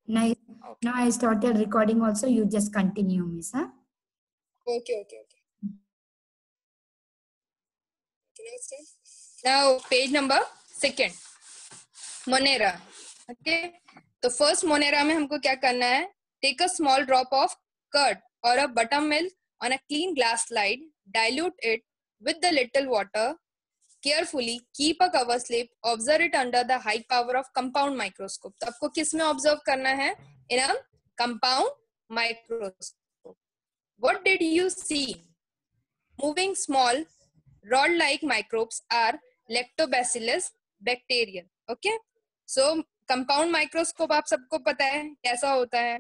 Now, Okay. now I started recording also. You just continue, miss. Huh? Okay. Now page number 2, Monera. Okay. तो first Monera में हमको क्या करना है? Take a small drop of curd और a buttermilk on a clean glass slide, dilute it with the little water, carefully keep a cover slip, observe it under the high power of compound microscope. तो आपको किस में observe करना है? In a compound microscope. What did you see? Moving small rod-like microbes are lactobacillus bacteria. Okay, so compound microscope आप सबको पता है कैसा होता है.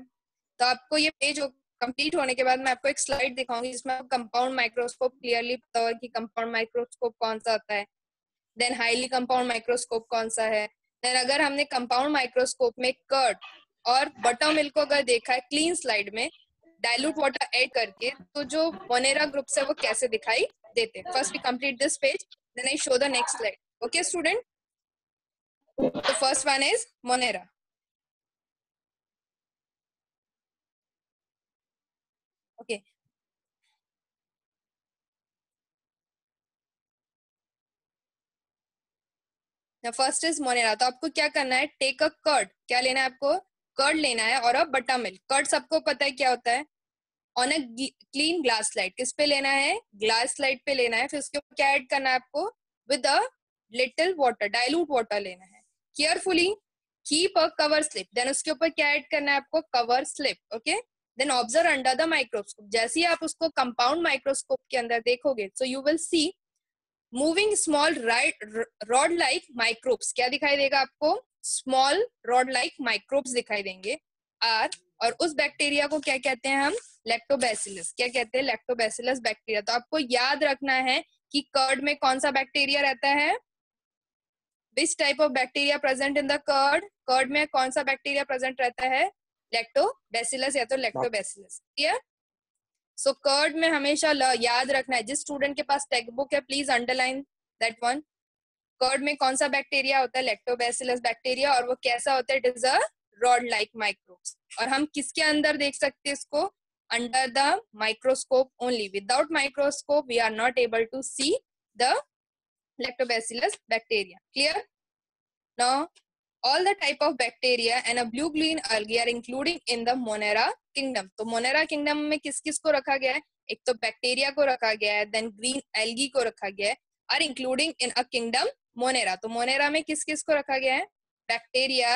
तो आपको ये पेज कंप्लीट होने के बाद मैं आपको एक स्लाइड दिखाऊंगी जिसमें आपको कंपाउंड माइक्रोस्कोप क्लियरली पता होगा कि कंपाउंड माइक्रोस्कोप कौन सा आता है, देन हाईली कंपाउंड माइक्रोस्कोप कौन सा है. देन अगर हमने कंपाउंड माइक्रोस्कोप में कर्ड और बटर मिल्क को अगर देखा है क्लीन स्लाइड में डाइल्यूट वाटर ऐड करके, तो जो मोनेरा ग्रुप्स है वो कैसे दिखाई देते हैं. First we complete this page, then I show the next slide. Okay student, the first one is Monera. Okay, first is Monera. तो आपको क्या करना है? Take a curd. क्या लेना है आपको? कर्ड लेना है और अ बटर मिल्क. कर्ड सबको पता है क्या होता है. On a clean glass slide. किस पे लेना है? ग्लास स्लाइड पे लेना है. फिर उसके ऊपर क्या ऐड करना है आपको? With a little water, dilute water लेना है. Carefully keep a cover slip. Then उसके ऊपर क्या ऐड करना है आपको? Cover slip. Okay, then observe under the microscope. जैसे ही आप उसको कंपाउंड माइक्रोस्कोप के अंदर देखोगे, so you will see moving small rod like microbes. क्या दिखाई देगा आपको? स्मॉल रॉड लाइक माइक्रोब्स दिखाई देंगे. आर, और उस बैक्टीरिया को क्या कहते हैं हम? लैक्टोबैसिलस. क्या कहते हैं? Lactobacillus bacteria. तो आपको याद रखना है कि कर्ड में कौन सा बैक्टीरिया रहता है? Which type of bacteria present in the curd? Curd में कौन सा बैक्टीरिया प्रेजेंट रहता है? लैक्टोबैसिलस या तो लैक्टोबैसिलस. क्लियर? सो कर्ड में हमेशा याद रखना है. जिस स्टूडेंट के पास टेक्स्ट बुक है please underline that one. Curd में कौन सा बैक्टीरिया होता है? Lactobacillus bacteria. और वो कैसा होता है? It is a rod like microbes. और हम किसके अंदर देख सकते हैं इसको? Under the microscope only. Without microscope we are not able to see the lactobacillus bacteria. Clear? Now all the type of bacteria and a blue green algae are including in the Monera kingdom. तो Monera kingdom में किस किस को रखा गया है? एक तो बैक्टीरिया को रखा गया है, देन ग्रीन एल्गी को रखा गया है, are including in a kingdom Monera. तो Monera में किस किस को रखा गया है? Bacteria,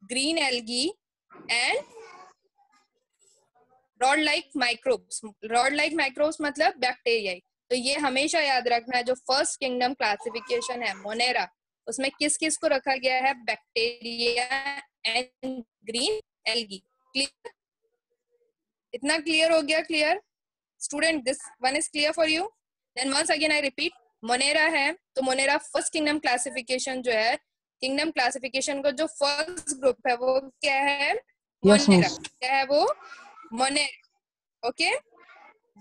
green algae and rod like microbes. Rod like microbes मतलब बैक्टीरिया. तो ये हमेशा याद रखना है. जो फर्स्ट किंगडम क्लासिफिकेशन है मोनेरा, उसमें किस किस को रखा गया है? Bacteria and green algae. Clear? इतना क्लियर हो गया? Clear student? This one is clear for you? Then once again I repeat, Monera है तो मोनेरा फर्स्ट किंगडम क्लासिफिकेशन जो है, किंगडम क्लासिफिकेशन को जो फर्स्ट ग्रुप है वो क्या है? मोनेरा. क्या है वो? मोनेरा. ओके,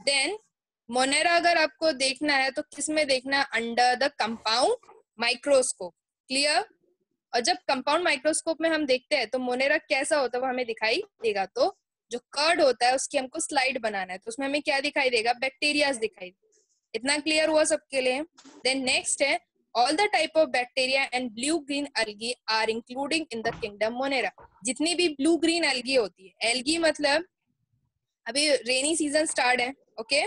देन मोनेरा अगर आपको देखना है तो किस में देखना है? Under the compound microscope. Clear? और जब कंपाउंड माइक्रोस्कोप में हम देखते हैं तो मोनेरा कैसा होता है वो हमें दिखाई देगा. तो जो कर्ड होता है उसकी हमको स्लाइड बनाना है, तो उसमें हमें क्या दिखाई देगा? बैक्टीरियाज दिखाई देगा. इतना क्लियर हुआ सबके लिए? देन नेक्स्ट है all the type of bacteria and blue green algae are including in the kingdom Monera. जितनी भी ब्लू ग्रीन एल्गी होती है, एल्गी मतलब अभी रेनी सीजन स्टार्ट है. ओके,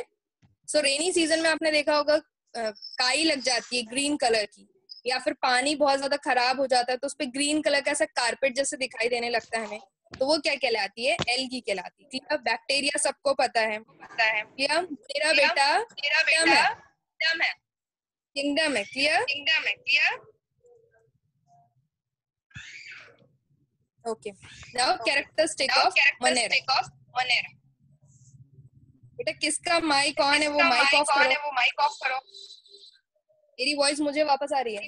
सो रेनी सीजन में आपने देखा होगा काई लग जाती है ग्रीन कलर की, या फिर पानी बहुत ज्यादा खराब हो जाता है तो उस पर ग्रीन कलर का ऐसा कारपेट जैसे दिखाई देने लगता है हमें, तो वो क्या कहलाती है? एल्गी कहलाती है. ठीक है, बैक्टीरिया सबको पता है. क्या मेरा बेटा किंगडम है? किंगडम है. Clear? Okay, now characteristic of Monera. बेटा किसका माइक ऑन है वो माइक ऑफ करो. मेरी वॉइस मुझे वापस आ रही है.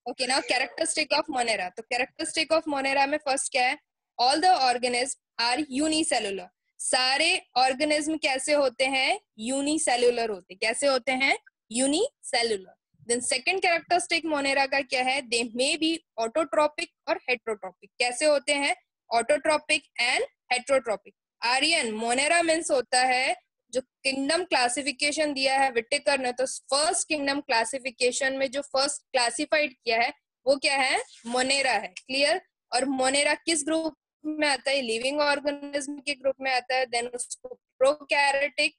Okay, now characteristic of Monera. तो कैरेक्टरिस्टिक ऑफ मोनेरा में फर्स्ट क्या है? All the organism are unicellular. सारे ऑर्गेनिज्म कैसे होते हैं? यूनिसेलुलर होते. कैसे होते हैं? Unicellular. Then second characteristic Monera का क्या है, दे मे बी ऑटोट्रोपिक और हेट्रोट्रोपिक। कैसे होते हैं, autotrophic and heterotrophic. Aryan, Monera means होता है जो किंगडम क्लासिफिकेशन दिया है विटेकर ने, तो फर्स्ट किंगडम क्लासिफिकेशन में जो फर्स्ट क्लासिफाइड किया है वो क्या है, मोनेरा है। क्लियर। और मोनेरा किस ग्रुप में आता है, लिविंग ऑर्गेनिज्म के ग्रुप में आता है। देन उसको प्रोकैरियोटिक,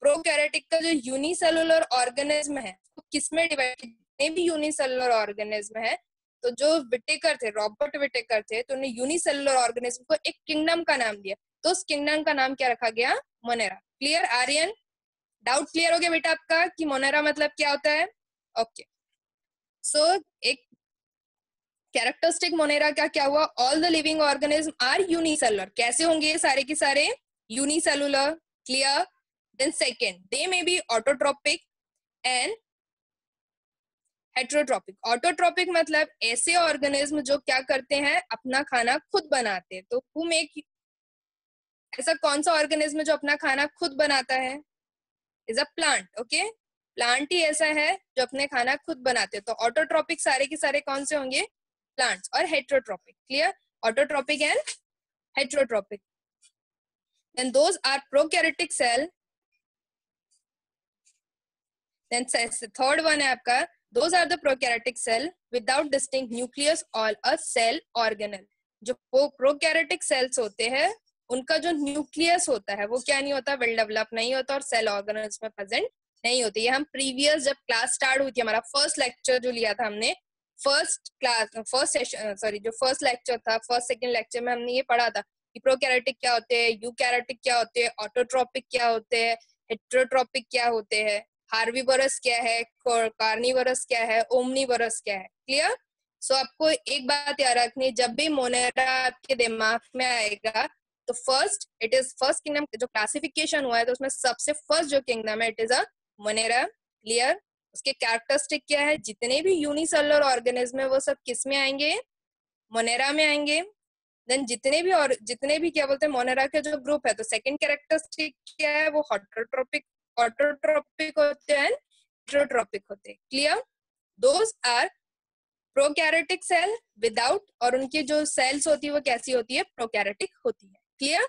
प्रोकैरियोटिक का जो यूनिसेलुलर ऑर्गेनिज्म है वो किसमें डिवाइड, जितने भी यूनिसेलुलर ऑर्गेनिज्म है, तो जो विटेकर थे, रॉबर्ट विटेकर थे, तो उन्होंने यूनिसेलुलर ऑर्गेनिज्म को एक किंगडम का नाम दिया, तो उस किंगडम का नाम क्या रखा गया, Monera. Clear Aryan, doubt clear हो गया बेटा आपका कि मोनेरा मतलब क्या होता है? ओके, सो एक कैरेक्टरिस्टिक मोनेरा का क्या हुआ, all the living organism are unicellular. कैसे होंगे ये सारे के सारे, unicellular. Clear. Then second, they may be autotrophic and heterotrophic. Autotrophic मतलब ऐसे ऑर्गेनिज्म जो क्या करते हैं, अपना खाना खुद बनाते हैं। तो हु मेक, ऐसा कौन सा ऑर्गेनिज्म जो अपना खाना खुद बनाता है, is a plant. Okay, plant ही ऐसा है जो अपने खाना खुद बनाते हैं। तो ऑटोट्रोपिक सारे के सारे कौन से होंगे, प्लांट्स। और heterotrophic, clear, autotrophic and heterotrophic. then those are prokaryotic cell, then third one है आपका, those are the prokaryotic cell without distinct nucleus or a cell organelle। जो प्रोकैरियोटिक सेल्स होते हैं उनका जो न्यूक्लियस होता है वो क्या नहीं होता, वेल डेवलप नहीं होता और सेल ऑर्गेनल्स में प्रेजेंट नहीं होती। ये हम प्रीवियस जब क्लास स्टार्ट हुई थी, हमारा फर्स्ट लेक्चर जो लिया था हमने, फर्स्ट लेक्चर था, फर्स्ट सेकंड लेक्चर में हमने ये पढ़ा था कि प्रोकैरियोटिक क्या होते हैं, यूकैरियोटिक क्या होते हैं, ऑटोट्रोपिक क्या होते हैं, हेट्रोट्रोपिक क्या होते हैं, हार्बीवरस क्या है, कार्निवरस क्या है, ओमनीवरस क्या है। क्लियर। सो आपको एक बात याद रखनी, जब भी मोनेरा आपके दिमाग में आएगा तो first, it is first kingdom, जो क्लासिफिकेशन हुआ है तो उसमें सबसे फर्स्ट जो किंगडम है it is a Monera. Clear. उसके कैरेक्टरिस्टिक क्या है, जितने भी यूनिसेलुलर ऑर्गेनिज्म है वो सब किस में आएंगे, मोनेरा में आएंगे। देन जितने भी क्या बोलते हैं मोनेरा के जो ग्रुप है, तो सेकंड कैरेक्टरिस्टिक क्या है, वो ऑटोट्रोपिक होते हैं, हेट्रोट्रोपिक होते हैं। Clear. Those are prokaryotic cell without, और उनकी जो सेल्स होती है वो कैसी होती है, प्रोकैरियोटिक होती है। क्लियर।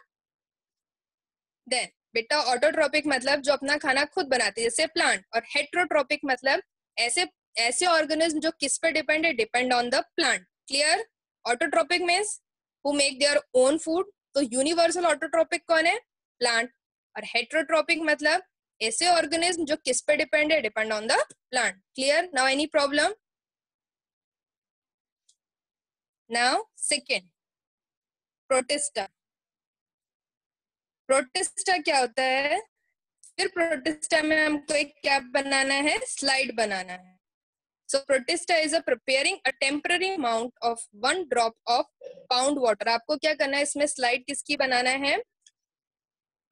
देन बेटा ऑटोट्रोपिक मतलब जो अपना खाना खुद बनाते हैं जैसे प्लांट, और हेट्रोट्रोपिक मतलब ऐसे ऑर्गेनिज्म जो किस पे डिपेंड है, depend on the plant. Clear. Autotrophic means who make their own food, तो यूनिवर्सल ऑटोट्रोपिक कौन है, प्लांट। और हेट्रोट्रोपिक मतलब ऐसे ऑर्गेनिज्म जो किस पे डिपेंड है, depend on the plant. Clear. Now any problem? Now second, protista. Protista क्या होता है, फिर प्रोटिस्टा में हमको एक क्या बनाना है, स्लाइड बनाना है। So protista is a preparing a temporary amount of 1 drop of pound water। आपको क्या करना है, इसमें स्लाइड किसकी बनाना है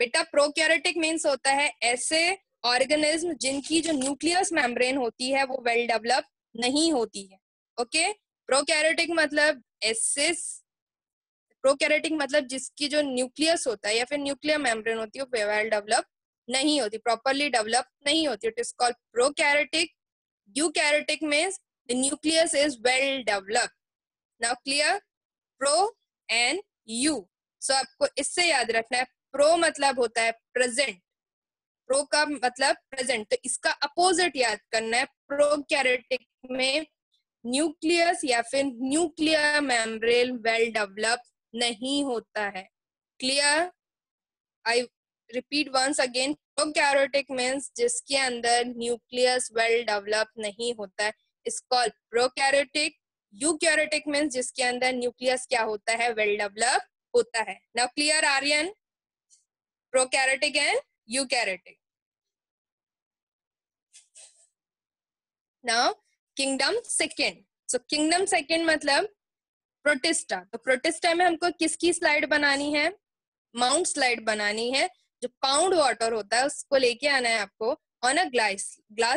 बेटा, प्रोकैरियोटिक मींस होता है ऐसे ऑर्गेनिज्म जिनकी जो न्यूक्लियस मेम्ब्रेन होती है वो वेल डेवलप नहीं होती है। ओके, प्रोकैरियोटिक मतलब ऐसे, प्रोकैरियोटिक मतलब जिसकी जो न्यूक्लियस होता है या फिर न्यूक्लियर मेम्ब्रेन होती है वो वेल डेवलप नहीं होती, प्रॉपर्ली डेवलप नहीं होती। It is called prokaryotic. Eukaryotic means the nucleus is well developed. Now clear? Pro and U. So आपको इससे याद रखना है, pro मतलब होता है present, pro का मतलब present, तो इसका अपोजिट याद करना है। प्रोकैरियोटिक में न्यूक्लियस या फिर न्यूक्लियर मेम्ब्रेन वेल डेवलप नहीं होता है। Clear? I repeat once again, prokaryotic means जिसके अंदर न्यूक्लियस वेल डेवलप नहीं होता है, is called prokaryotic. Eukaryotic means जिसके अंदर न्यूक्लियस क्या होता है, वेल डेवलप होता है। Now clear Aryan, prokaryotic and eukaryotic. Now kingdom second. So kingdom second मतलब प्रोटिस्टा। तो प्रोटिस्टा में हमको किसकी स्लाइड बनानी है, माउंट स्लाइड बनानी है। जो पाउंड वाटर होता है उसको लेके आना है आपको on a glass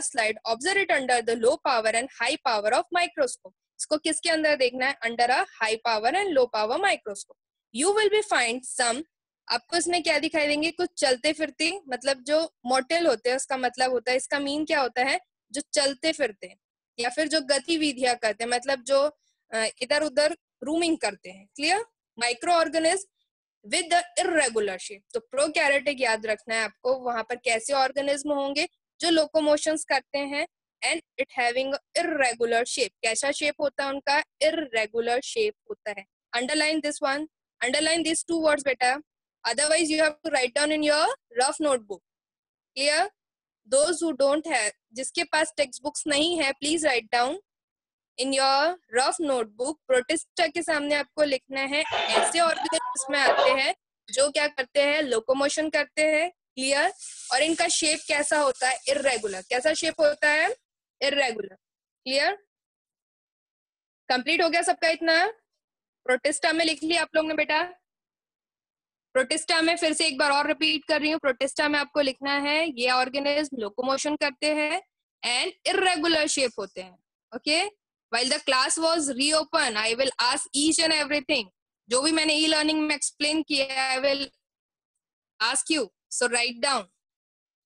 slide, observe it under the low power and high power of microscope. इसको किसके अंदर देखना है, under a high power and low power microscope. You will be find some, आपको इसमें क्या दिखाई देंगे, कुछ चलते फिरते, मतलब जो मोटेल होते हैं उसका मतलब होता है, इसका मीन क्या होता है, जो चलते फिरते। या फिर जो गतिविधियां करते हैं, मतलब जो इधर उधर रूमिंग करते हैं। Clear? Micro organism with the irregular shape. तो प्रोकैरियोटिक याद रखना है आपको, वहां पर कैसे ऑर्गेनिज्म होंगे जो लोकोमोशंस करते हैं, and it having irregular shape. कैसा शेप होता है उनका? इर्रेगुलर शेप होता है। Underline this one, underline this two words बेटा, otherwise you have to write down in your rough notebook. Clear? Those who don't have, जिसके पास टेक्स्ट बुक्स नहीं है, please write down in your rough notebook. Protista के सामने आपको लिखना है ऐसे ऑर्गेनिज्म में आते हैं जो क्या करते हैं? लोकोमोशन करते हैं। क्लियर? और इनका शेप कैसा होता है? इर्रेगुलर। कैसा शेप होता है? इर्रेगुलर। क्लियर? कंप्लीट हो गया सबका इतना? प्रोटिस्टा में लिख लिया आप लोग ने बेटा? प्रोटिस्टा में फिर से एक बार और रिपीट कर रही हूँ, प्रोटिस्टा में आपको लिखना है ये ऑर्गेनिज्म लोकोमोशन करते हैं एंड इर्रेगुलर शेप होते हैं। Okay? While the class was reopen I will ask each and everything, जो भी मैंने ई लर्निंग में एक्सप्लेन किया I will ask you, so write down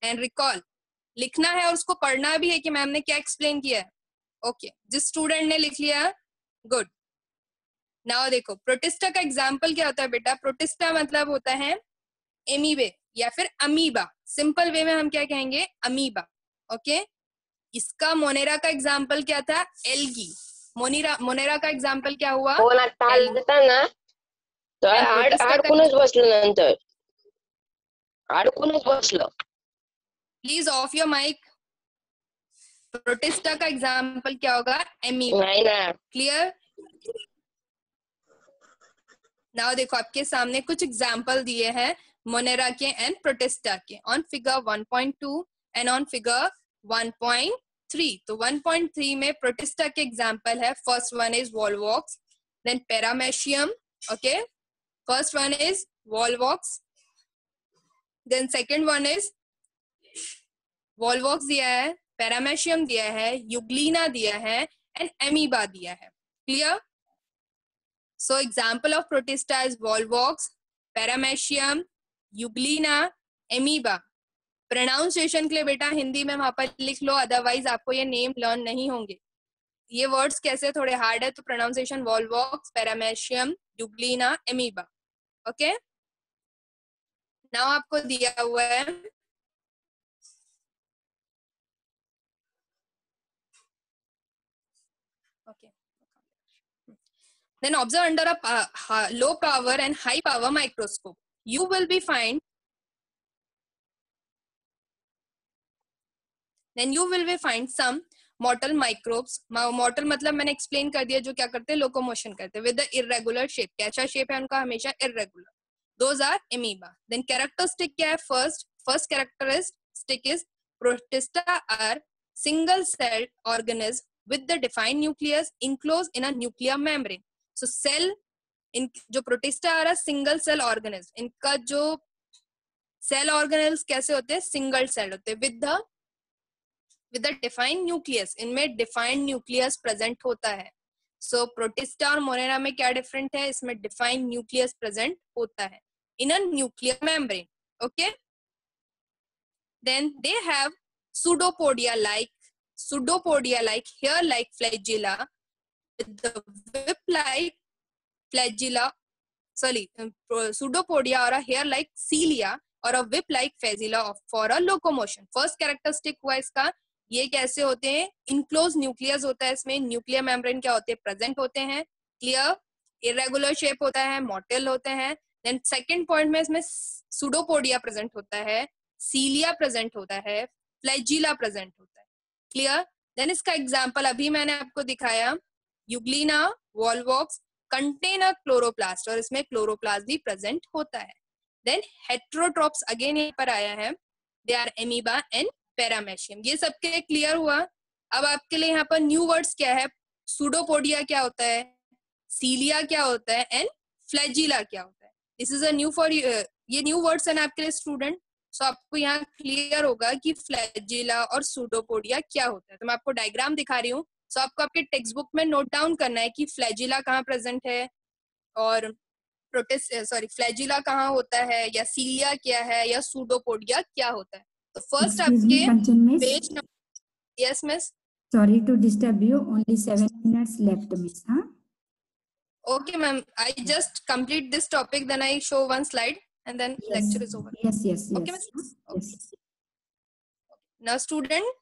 and recall. लिखना है और उसको पढ़ना भी है कि मैम ने क्या एक्सप्लेन किया है। ओके, जिस स्टूडेंट ने लिख लिया, गुड। नाउ देखो प्रोटिस्टा का एग्जाम्पल क्या होता है बेटा? प्रोटिस्टा मतलब होता है एमीबे या फिर अमीबा। सिंपल वे में हम क्या कहेंगे? अमीबा। ओके? इसका मोनेरा का एग्जाम्पल क्या था? एल्गी। मोनेरा का एग्जाम्पल क्या हुआ? Please off your mic. Protista का एग्जाम्पल क्या होगा? एमीबा। क्लियर? नाउ देखो आपके सामने कुछ एग्जाम्पल दिए हैं मोनेरा के एंड प्रोटिस्टा के on figure 1.2 and on figure 1.3। तो 1.3 में प्रोटिस्टा के एग्जाम्पल है, first one is volvox, then paramecium. Okay, first one is volvox, then second one is volvox दिया है, पैरामेशियम दिया है, यूग्लिना दिया है एंड एमीबा दिया है। Clear? So example of protista is volvox, paramecium, euglena, amoeba. Pronunciation के लिए बेटा हिंदी में वहां पर लिख लो, अदरवाइज आपको ये नेम लर्न नहीं होंगे। ये वर्ड्स कैसे थोड़े हार्ड है, तो pronunciation volvox, paramecium, euglena, amoeba. Okay? Now आपको दिया हुआ है Then observe under a low power and high power microscope. You will be find some motile microbes. Motile मतलब मैंने explain कर दिया, जो क्या करते हैं? लोकोमोशन करते हैं with the irregular shape. कैसा shape है उनका? हमेशा irregular. Those are amoeba. Then characteristic क्या है? First characteristic is protista are single celled organism with the defined nucleus enclosed in a nuclear membrane. So cell इन जो protista आ रहा है single cell organism, इनका जो सेल ऑर्गेनेल्स कैसे होते हैं? सिंगल सेल होते हैं विद द डिफाइंड न्यूक्लियस। इनमें डिफाइंड न्यूक्लियस प्रेजेंट होता है। सो प्रोटिस्टा और मोनेरा में क्या डिफरेंट है? इसमें डिफाइंड न्यूक्लियस प्रेजेंट होता है in a nuclear membrane. Okay? Then they have pseudopodia like hair like flagella with the whip like flagella, pseudopodia or a hair like cilia or a whip like flagella for a locomotion. First characteristic हुआ इसका, ये कैसे होते हैं? Enclose nucleus होता है, इसमें nuclear membrane क्या होते हैं? प्रेजेंट होते हैं। क्लियर? इरेगुलर शेप होता है, मोटेल होते हैं। देन सेकंड पॉइंट में इसमें सूडोपोडिया प्रेजेंट होता है, सीलिया प्रेजेंट होता है, फ्लैजिला प्रेजेंट होता है। क्लियर? देन इसका एग्जाम्पल अभी मैंने आपको दिखाया, Euglena, Volvox contain a chloroplast, और इसमें क्लोरोप्लास्ट भी प्रेजेंट होता है। देन हेट्रोट्रॉप्स अगेन यहाँ पर आया है, they are amoeba and paramecium. ये सबके क्लियर हुआ? अब आपके लिए यहाँ पर न्यू वर्ड्स क्या है? सूडोपोडिया क्या होता है, सीलिया क्या होता है एंड फ्लैजिला क्या होता है। This is a new for ये न्यू वर्ड्स है आपके लिए स्टूडेंट। सो आपको यहाँ क्लियर होगा कि फ्लैजिला और सूडोपोडिया क्या होता है। तो मैं आपको डायग्राम दिखा रही हूँ, सो आपको आपके टेक्स्ट बुक में नोट डाउन करना है कि फ्लैजिला कहाँ प्रेजेंट है और फ्लैजिला कहाँ होता है, या सीलिया क्या है, या सूडोपोडिया क्या होता है। तो फर्स्ट आपके page, yes miss, Sorry to disturb you. Only 7 minutes left, miss. Huh? Okay, ma'am. I just complete this topic, then I show one slide, and then Yes. lecture is over. Yes, yes, yes. Okay, miss? Yes. Now, student,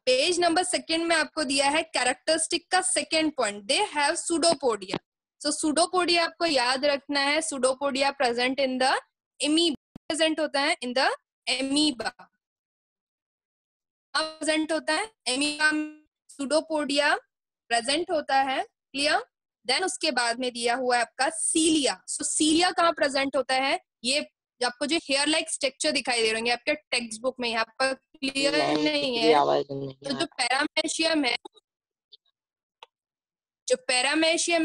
page number second में आपको दिया है characteristic का second point. They have pseudopodia. So pseudopodia आपको याद रखना है. Pseudopodia present in the amoeba. Present होता है इन द एमीबा. प्रेजेंट होता है एमीबा. सुडोपोडिया प्रेजेंट होता है. क्लियर. देन उसके बाद में दिया हुआ है आपका सीलिया. सो सीलिया कहाँ प्रेजेंट होता है? ये आपको जो हेयर लाइक स्ट्रक्चर दिखाई दे रहे होंगे आपके टेक्स्ट बुक में, यहाँ पर क्लियर नहीं है. तो जो पैरामेशियम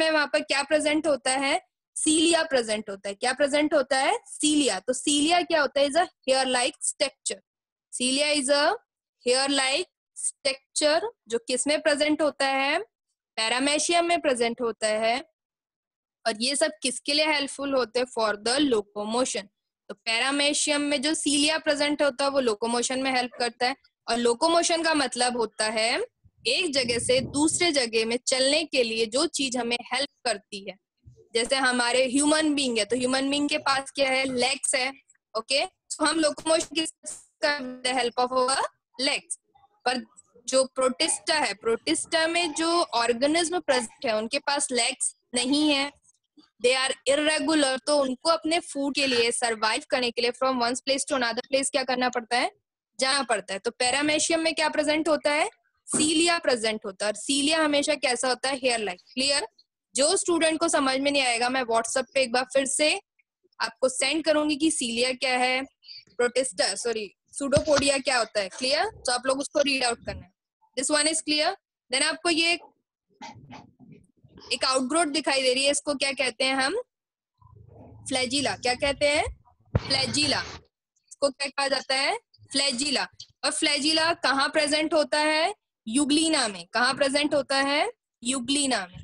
है, वहां पर क्या प्रेजेंट होता है? सीलिया प्रेजेंट होता है. क्या प्रेजेंट होता है? सीलिया. तो सीलिया क्या होता है? Is a hair like structure. Cilia is a hair like structure जो किस में प्रेजेंट होता है? पैरामेशियम में प्रेजेंट होता है. और ये सब किसके लिए हेल्पफुल होते हैं? For the locomotion. तो पैरामेशियम में जो सीलिया प्रेजेंट होता है वो लोकोमोशन में हेल्प करता है. और लोकोमोशन का मतलब होता है एक जगह से दूसरे जगह में चलने के लिए जो चीज हमें हेल्प करती है. जैसे हमारे ह्यूमन बीइंग है, तो ह्यूमन बीइंग के पास क्या है? लेग्स है. ओके. तो हम लोकोमोशन किस हेल्प ऑफ अवर लेग्स. पर जो प्रोटिस्टा है, प्रोटिस्टा में जो ऑर्गेनिज्म प्रेजेंट है उनके पास लेग्स नहीं है. They are irregular. तो उनको अपने फूड के लिए, सर्वाइव करने के लिए from one place to another place क्या करना पड़ता है? जाना पड़ता है. तो पैरामेशियम में क्या प्रेजेंट होता है? सीलिया प्रेजेंट होता है. और सीलिया हमेशा कैसा होता है? Hair like. क्लियर. जो स्टूडेंट को समझ में नहीं आएगा मैं व्हाट्सएप पे एक बार फिर से आपको सेंड करूंगी कि सीलिया क्या है, प्रोटिस्टा सुडोपोडिया क्या होता है. क्लियर. तो आप लोग उसको रीड आउट करना है. This one is clear. Then आपको ये एक आउटग्रोथ दिखाई दे रही है. इसको क्या कहते हैं हम? फ्लैजिला. क्या कहते हैं? फ्लैजिला. इसको क्या कहा जाता है? फ्लैजिला. और फ्लैजिला कहाँ प्रेजेंट होता है? यूग्लिना में. कहाँ प्रेजेंट होता है? यूग्लिना में.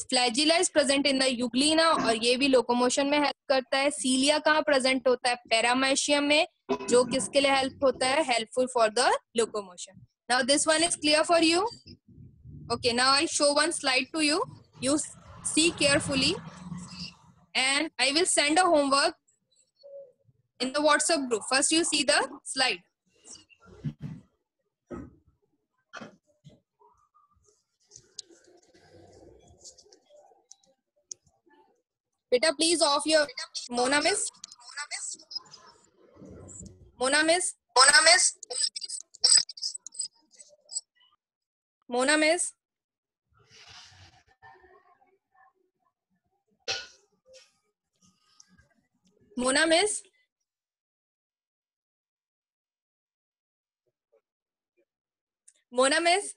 Flagella is present in the Euglena और ये भी लोकोमोशन में हेल्प करता है. सीलिया कहाँ प्रेजेंट होता है? पैरामेशियम में, जो किसके लिए हेल्प होता है? Helpful for the locomotion. Now this one is clear for you. Okay, now I show one slide to you. You see carefully and I will send a homework in the WhatsApp group. First you see the slide. Beta, please off your Mona miss. Mona miss. Mona miss. Mona miss. Mona miss. Mona miss.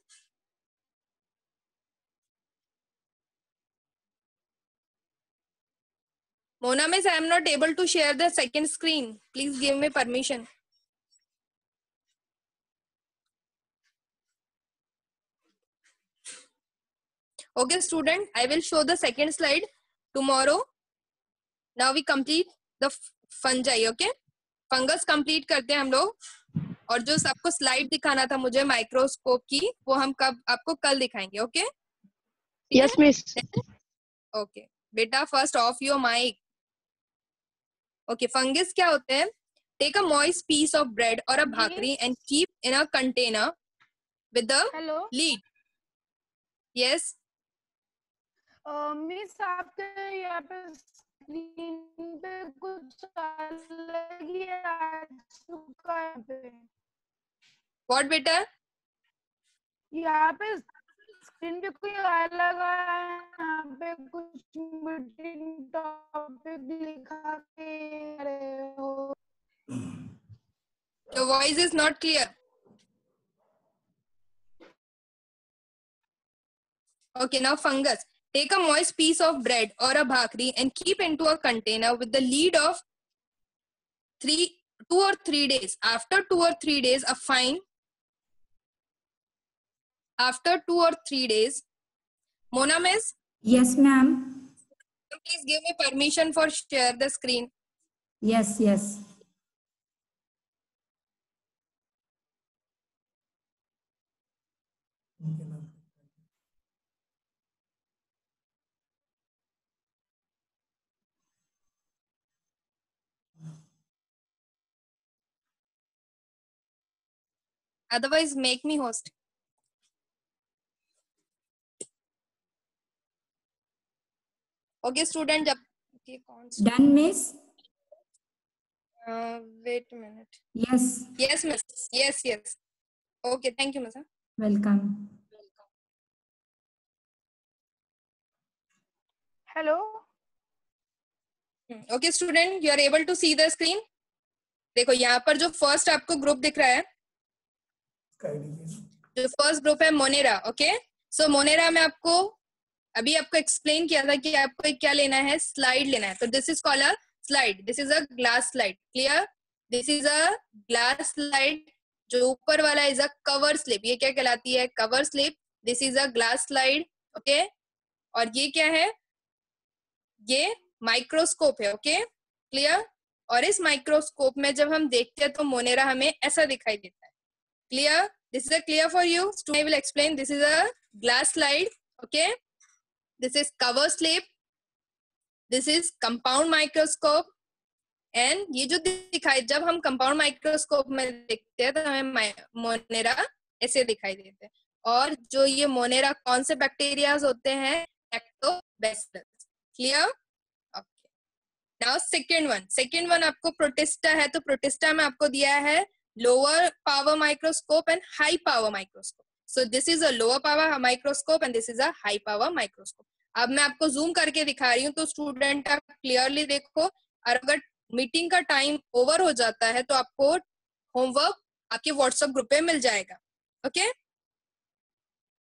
Mona miss, I am not able to share the second screen. Please give me permission. Okay, student, I will show the second slide tomorrow. Now we complete the fungi. Okay, fungus complete करते हैं हम लोग. और जो सबको slide दिखाना था मुझे माइक्रोस्कोप की, वो हम कब आपको कल दिखाएंगे. ओके. Yes miss. ओके बेटा, first of your mike. Okay, fungus क्या होते हैं? Take a moist piece of bread और a bhakri and keep in a container with the lid. Yes miss, आपके यहाँ पे स्क्रीन पे कुछ अलग ही आ चुका है. व्हाट बेटा? यहाँ पे स्क्रीन पे कोई अलग आया है. यहाँ पे कुछ मीटिंग टॉपिक लिखा के रहे हो. Your voice is not clear. Okay, now fungus. Take a moist piece of bread or a bhakri and keep into a container with the lid of 2 or 3 days. After 2 or 3 days, After 2 or 3 days, Mona miss? Yes, ma'am. Please give me permission for share the screen. Yes, yes. otherwise make me host. Okay student, जब ये कौन सा Done, miss? wait a minute. Yes. Yes miss, yes. Okay, thank you miss. Welcome. Hello Okay student, you are able to see the screen. देखो यहाँ पर जो first आपको group दिख रहा है, जो फर्स्ट ग्रुप है मोनेरा. ओके, सो मोनेरा में आपको अभी आपको एक्सप्लेन किया था कि आपको क्या लेना है, स्लाइड लेना है. तो this is called a slide. This is a glass slide. Clear? This is a glass slide. जो ऊपर वाला इज अ कवर स्लिप. ये क्या कहलाती है? Cover slip. This is a glass slide. Okay, और ये क्या है? ये माइक्रोस्कोप है. Okay, clear? और इस माइक्रोस्कोप में जब हम देखते हैं तो मोनेरा हमें ऐसा दिखाई देता है. Clear? This is a clear for you? I will explain. This is a glass slide. Okay, this is cover slip, this is compound microscope, and ये जो दिखाई, जब हम compound microscope में देखते हैं तो हमें मोनेरा ऐसे दिखाई देते हैं. और जो ये मोनेरा कौन से बैक्टीरियाज होते हैं? Lactobacillus. Clear? Okay, now second one आपको प्रोटिस्टा है. तो प्रोटिस्टा में आपको दिया है lower power microscope and high power microscope. So this is a lower power microscope and this is a high power microscope. अब मैं आपको जूम करके दिखा रही हूँ तो स्टूडेंट आप क्लियरली देखो. और अगर मीटिंग का टाइम ओवर हो जाता है तो आपको होमवर्क आपके व्हाट्सएप ग्रुप पे मिल जाएगा. ओके,